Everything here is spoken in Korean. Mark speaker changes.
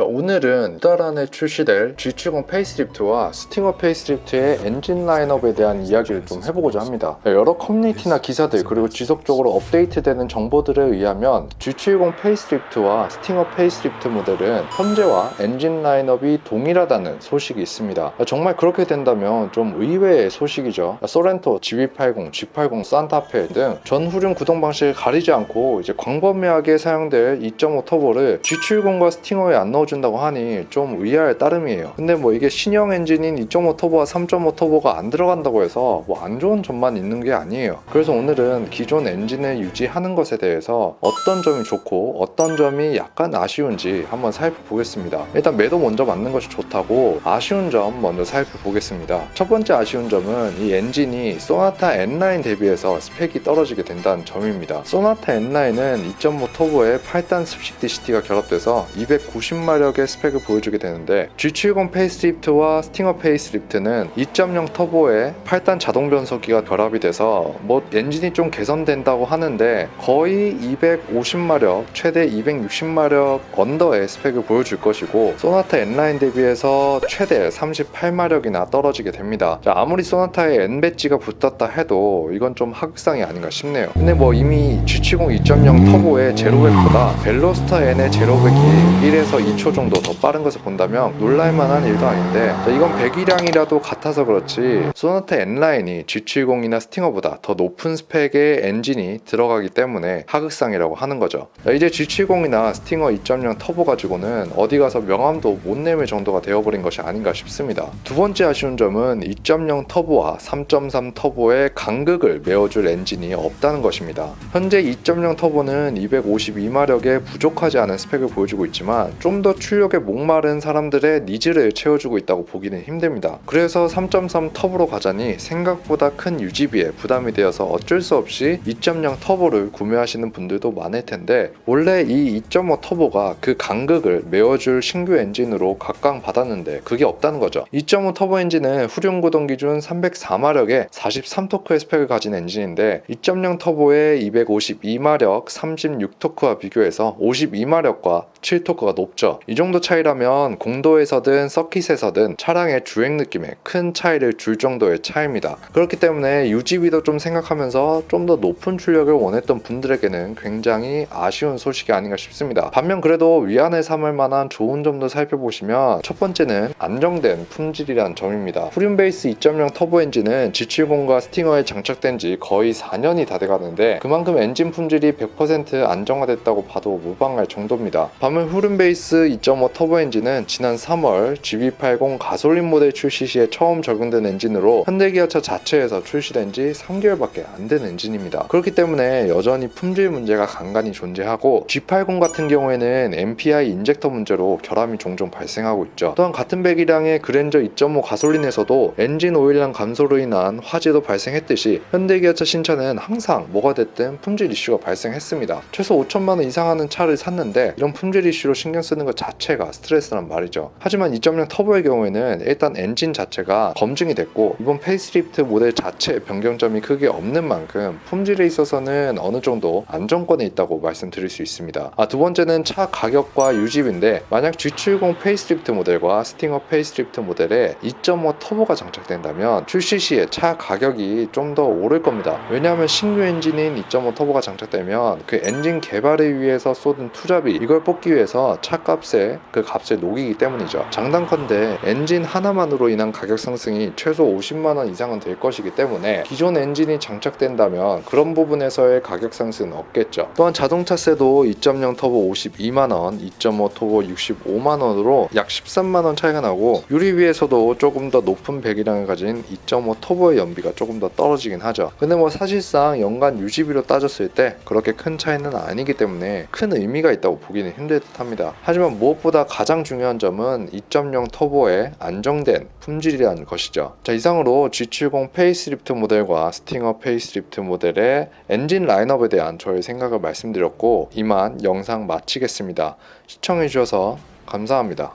Speaker 1: 자, 오늘은 이달 안에 출시될 G70 페이스리프트와 스팅어 페이스리프트의 엔진 라인업에 대한 이야기를 좀 해보고자 합니다. 여러 커뮤니티나 기사들 그리고 지속적으로 업데이트되는 정보들에 의하면 G70 페이스리프트와 스팅어 페이스리프트 모델은 현재와 엔진 라인업이 동일하다는 소식이 있습니다. 정말 그렇게 된다면 좀 의외의 소식이죠. 소렌토, GV80, G80, 산타페 등 전후륜 구동 방식을 가리지 않고 이제 광범위하게 사용될 2.5 터보를 G70과 스팅어에 안 넣어준다고 하니 좀 의아할 따름이에요. 근데 뭐 이게 신형 엔진인 2.5 터보와 3.5 터보가 안 들어간다고 해서 뭐 안 좋은 점만 있는 게 아니에요. 그래서 오늘은 기존 엔진을 유지하는 것에 대해서 어떤 점이 좋고 어떤 점이 약간 아쉬운지 한번 살펴보겠습니다. 일단 매도 먼저 맞는 것이 좋다고 아쉬운 점 먼저 살펴보겠습니다. 첫 번째 아쉬운 점은 이 엔진이 소나타 N9 대비해서 스펙이 떨어지게 된다는 점입니다. 소나타 N9은 2.5 터보에 8단 습식 DCT가 결합돼서 290마력의 스펙을 보여주게 되는데 G70 페이스리프트와 스팅어 페이스리프트는 2.0 터보에 8단 자동 변속기가 결합이 돼서 뭐 엔진이 좀 개선된다고 하는데 거의 250마력, 최대 260마력 언더의 스펙을 보여줄 것이고 소나타 N9 대비해서 최대 38마력이나 떨어지게 됩니다. 자, 아무리 소나타에 N 배지가 붙었다 해도 이건 좀 하극상이 아닌가 싶네요. 근데 뭐 이미 G70 2.0 터보의 제로백보다 벨로스터 N의 제로백이 1에서 2초 정도 더 빠른 것을 본다면 놀랄만한 일도 아닌데 자, 이건 배기량이라도 같아서 그렇지 소나타 N9이 G70이나 스팅어보다 더 높은 스펙의 엔진이 들어가기 때문에 하극상이라고 하는 거죠. 자, 이제 G70이나 스팅어 2.0 터보 가지고는 어디 가서 명함도 못 내밀 정도가 되어버린 것이 아닌가 싶습니다. 두 번째 아쉬운 점은 2.0 터보와 3.3 터보의 간극을 메워줄 엔진이 없다는 것입니다. 현재 2.0 터보는 252마력에 부족하지 않은 스펙을 보여주고 있지만 좀 더 출력에 목마른 사람들의 니즈를 채워주고 있다고 보기는 힘듭니다. 그래서 3.3 터보로 가자니 생각보다 큰 유지비에 부담이 되어서 어쩔 수 없이 2.0 터보를 구매하시는 분들도 많을 텐데 원래 이 2.5 터보가 그 간극을 메워줄 신규 엔진으로 각광받았는데 그게 없다는 거죠. 2.5 터보 엔진은 후륜 구동 기준 304마력에 43토크의 스펙을 가진 엔진인데 2.0 터보의 252마력 36토크와 비교해서 52마력과 7토크가 높죠. 이 정도 차이라면 공도에서든 서킷에서든 차량의 주행 느낌에 큰 차이를 줄 정도의 차이입니다. 그렇기 때문에 유지비도 좀 생각하면서 좀 더 높은 출력을 원했던 분들에게는 굉장히 아쉬운 소식이 아닌가 싶습니다. 반면 그래도 위안을 삼을 만한 좋은 점도 살펴보시면 첫 번째는 안정된 품질이란 점입니다. 후륜 베이스 2.0 터보 엔진은 G70과 스팅어에 장착된 지 거의 4년이 다 돼가는데 그만큼 엔진 품질이 100% 안정화됐다고 봐도 무방할 정도입니다. 반면 후륜 베이스 2.5 터보 엔진은 지난 3월 GV80 가솔린 모델 출시 시에 처음 적용된 엔진으로 현대기아차 자체에서 출시된 지 3개월밖에 안 된 엔진입니다. 그렇기 때문에 여전히 품질 문제가 간간히 존재하고 G80 같은 경우에는 MPI 인젝터 문제로 결함이 종종 발생하고 있죠. 또한 같은 배기량의 그랜저 2.5 가솔린에서도 엔진 오일량 감소로 인한 화재도 발생했듯이 현대기아차 신차는 항상 뭐가 됐든 품질 이슈가 발생했습니다. 최소 5천만원 이상 하는 차를 샀는데 이런 품질 이슈로 신경 쓰는 것 자체가 스트레스란 말이죠. 하지만 2.0 터보의 경우에는 일단 엔진 자체가 검증이 됐고 이번 페이스리프트 모델 자체의 변경점이 크게 없는 만큼 품질에 있어서는 어느 정도 안정권에 있다고 말씀드릴 수 있습니다. 두 번째는 차 가격과 유지비인데 만약 G70 페이스리프트 모델과 스팅어 페이스리프트 모델에 2.5 터보가 장착된다면 출시 시에 차 가격이 좀 더 오를 겁니다. 왜냐하면 신규 엔진인 2.5 터보가 장착되면 그 엔진 개발을 위해서 쏟은 투자비 이걸 뽑기 위해서 차값에 그 값을 녹이기 때문이죠. 장단컨대 엔진 하나만으로 인한 가격 상승이 최소 50만원 이상은 될 것이기 때문에 기존 엔진이 장착된다면 그런 부분에서의 가격 상승은 없겠죠. 또한 자동차세도 2.0 터보 52만원, 2.5 터보 65만원으로 약 13만원 차이가 나고 유리비에서도 조금 더 높은 배기량을 가진 2.5 터보의 연비가 조금 더 떨어지긴 하죠. 근데 뭐 사실상 연간 유지비로 따졌을 때 그렇게 큰 차이는 아니기 때문에 큰 의미가 있다고 보기는 힘들 듯 합니다. 하지만 무엇보다 가장 중요한 점은 2.0 터보의 안정된 품질이라는 것이죠. 자, 이상으로 G70 페이스리프트 모델과 스팅어 페이스리프트 모델의 엔진 라인업에 대한 저의 생각을 말씀드렸고 이만 영상 마치겠습니다. 시청해주셔서 감사합니다.